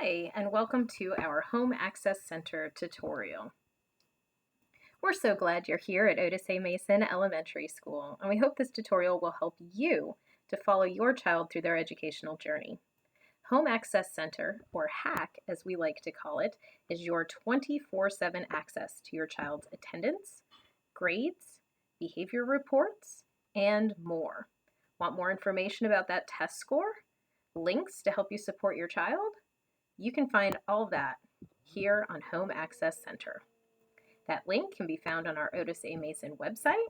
Hi, and welcome to our Home Access Center tutorial. We're so glad you're here at Otis A. Mason Elementary School, and we hope this tutorial will help you to follow your child through their educational journey. Home Access Center, or HAC as we like to call it, is your 24/7 access to your child's attendance, grades, behavior reports, and more. Want more information about that test score? Links to help you support your child? You can find all that here on Home Access Center. That link can be found on our Otis A. Mason website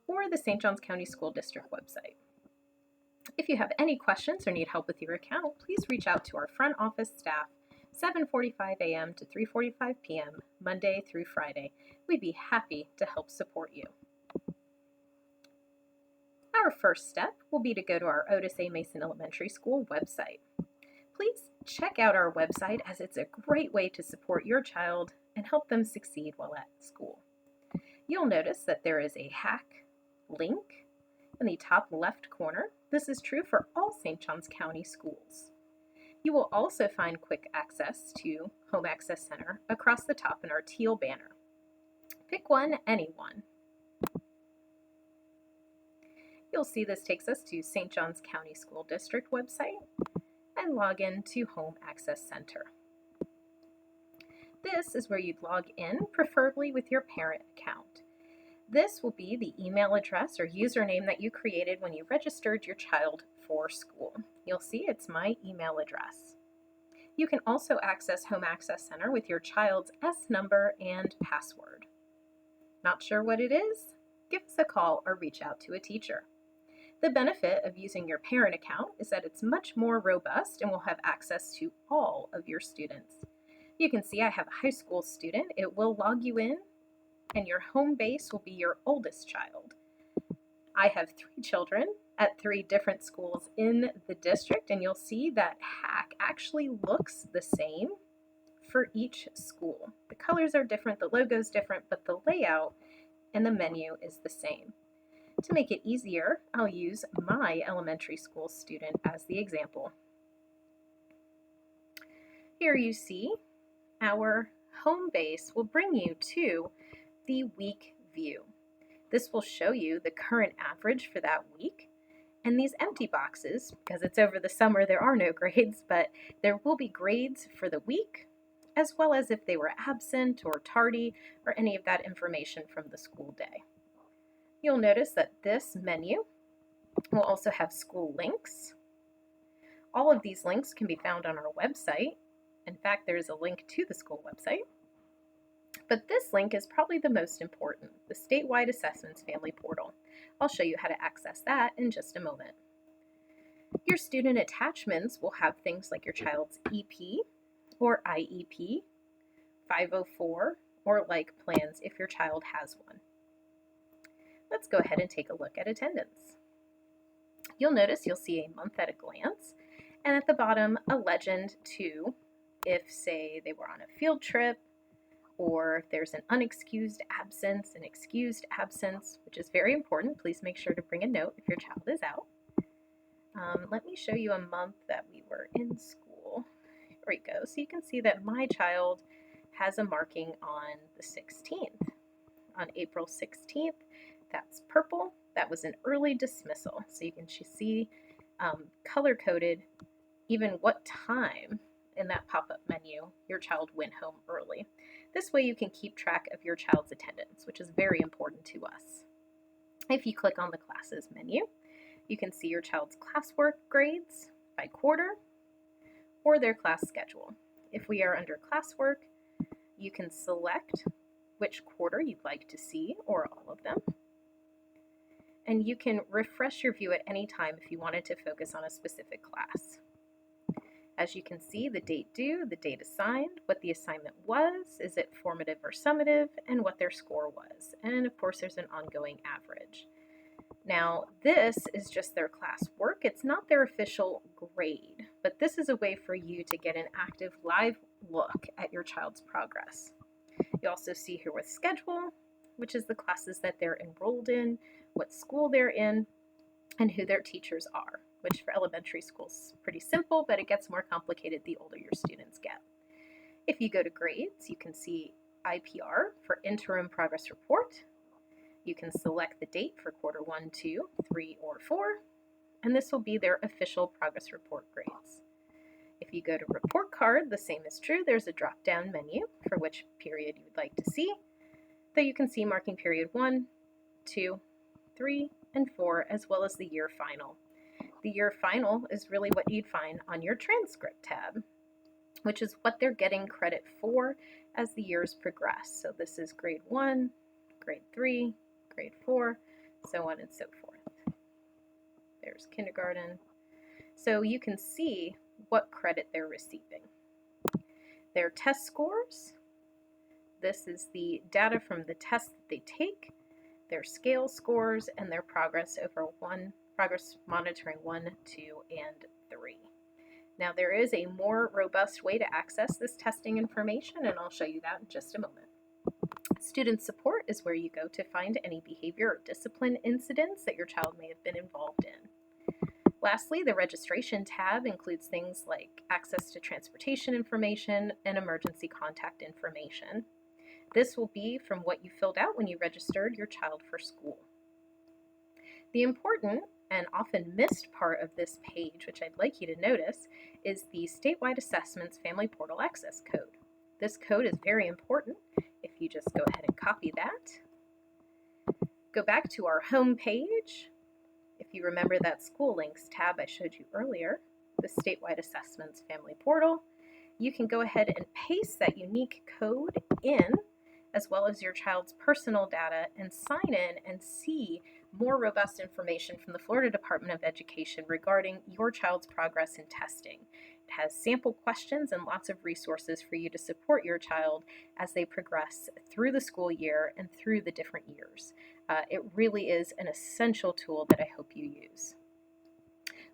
or the St. Johns County School District website. If you have any questions or need help with your account, please reach out to our front office staff 7:45 a.m. to 3:45 p.m. Monday through Friday. We'd be happy to help support you. Our first step will be to go to our Otis A. Mason Elementary School website. Please check out our website as it's a great way to support your child and help them succeed while at school. You'll notice that there is a HAC link in the top left corner. This is true for all St. Johns County schools. You will also find quick access to Home Access Center across the top in our teal banner. Pick one, any one. You'll see this takes us to St. Johns County School District website and log in to Home Access Center. This is where you'd log in, preferably with your parent account. This will be the email address or username that you created when you registered your child for school. You'll see it's my email address. You can also access Home Access Center with your child's S number and password. Not sure what it is? Give us a call or reach out to a teacher. The benefit of using your parent account is that it's much more robust and will have access to all of your students. You can see I have a high school student. It will log you in, and your home base will be your oldest child. I have 3 children at 3 different schools in the district, and you'll see that HAC actually looks the same for each school. The colors are different, the logo is different, but the layout and the menu is the same. To make it easier, I'll use my elementary school student as the example. Here you see our home base will bring you to the week view. This will show you the current average for that week. And these empty boxes, because it's over the summer, there are no grades, but there will be grades for the week, as well as if they were absent or tardy or any of that information from the school day. You'll notice that this menu will also have school links. All of these links can be found on our website. In fact, there's a link to the school website. But this link is probably the most important, the Statewide Assessments Family Portal. I'll show you how to access that in just a moment. Your student attachments will have things like your child's EP or IEP, 504, or like plans if your child has one. Let's go ahead and take a look at attendance. You'll notice you'll see a month at a glance, and at the bottom, a legend to if, say, they were on a field trip, or if there's an unexcused absence, an excused absence, which is very important. Please make sure to bring a note if your child is out. Let me show you a month that we were in school. Here we go. So you can see that my child has a marking on the 16th. On April 16th, that's purple. That was an early dismissal. So you can see color-coded even what time in that pop-up menu your child went home early. This way you can keep track of your child's attendance, which is very important to us. If you click on the classes menu, you can see your child's classwork grades by quarter or their class schedule. If we are under classwork, you can select which quarter you'd like to see or all of them. And you can refresh your view at any time if you wanted to focus on a specific class. As you can see, the date due, the date assigned, what the assignment was, is it formative or summative, and what their score was. And of course, there's an ongoing average. Now, this is just their class work. It's not their official grade, but this is a way for you to get an active live look at your child's progress. You also see here with schedule, which is the classes that they're enrolled in, what school they're in, and who their teachers are. which for elementary school is pretty simple, but it gets more complicated the older your students get. If you go to grades, you can see IPR for interim progress report. You can select the date for quarter 1, 2, 3, or 4, and this will be their official progress report grades. If you go to report card, the same is true. There's a drop-down menu for which period you would like to see, though you can see marking period 1, 2, 3, and 4, as well as the year final. The year final is really what you'd find on your transcript tab, which is what they're getting credit for as the years progress. So this is grade 1, grade 3, grade 4, so on and so forth. There's kindergarten. So you can see what credit they're receiving. Their test scores. This is the data from the tests that they take, their scale scores, and their progress over progress monitoring 1, 2, and 3. Now there is a more robust way to access this testing information, and I'll show you that in just a moment. Student support is where you go to find any behavior or discipline incidents that your child may have been involved in. Lastly, the registration tab includes things like access to transportation information and emergency contact information. This will be from what you filled out when you registered your child for school. The important and often missed part of this page, which I'd like you to notice, is the Statewide Assessments Family Portal Access Code. This code is very important. If you just go ahead and copy that, go back to our home page. If you remember that School Links tab I showed you earlier, the Statewide Assessments Family Portal, you can go ahead and paste that unique code in, as well as your child's personal data, and sign in and see more robust information from the Florida Department of Education regarding your child's progress in testing. It has sample questions and lots of resources for you to support your child as they progress through the school year and through the different years. It really is an essential tool that I hope you use.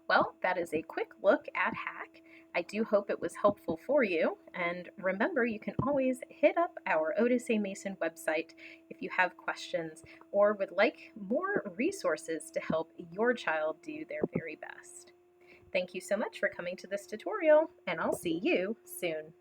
Well, that is a quick look at HACC. I do hope it was helpful for you, and remember, you can always hit up our Otis A. Mason website if you have questions or would like more resources to help your child do their very best. Thank you so much for coming to this tutorial, and I'll see you soon.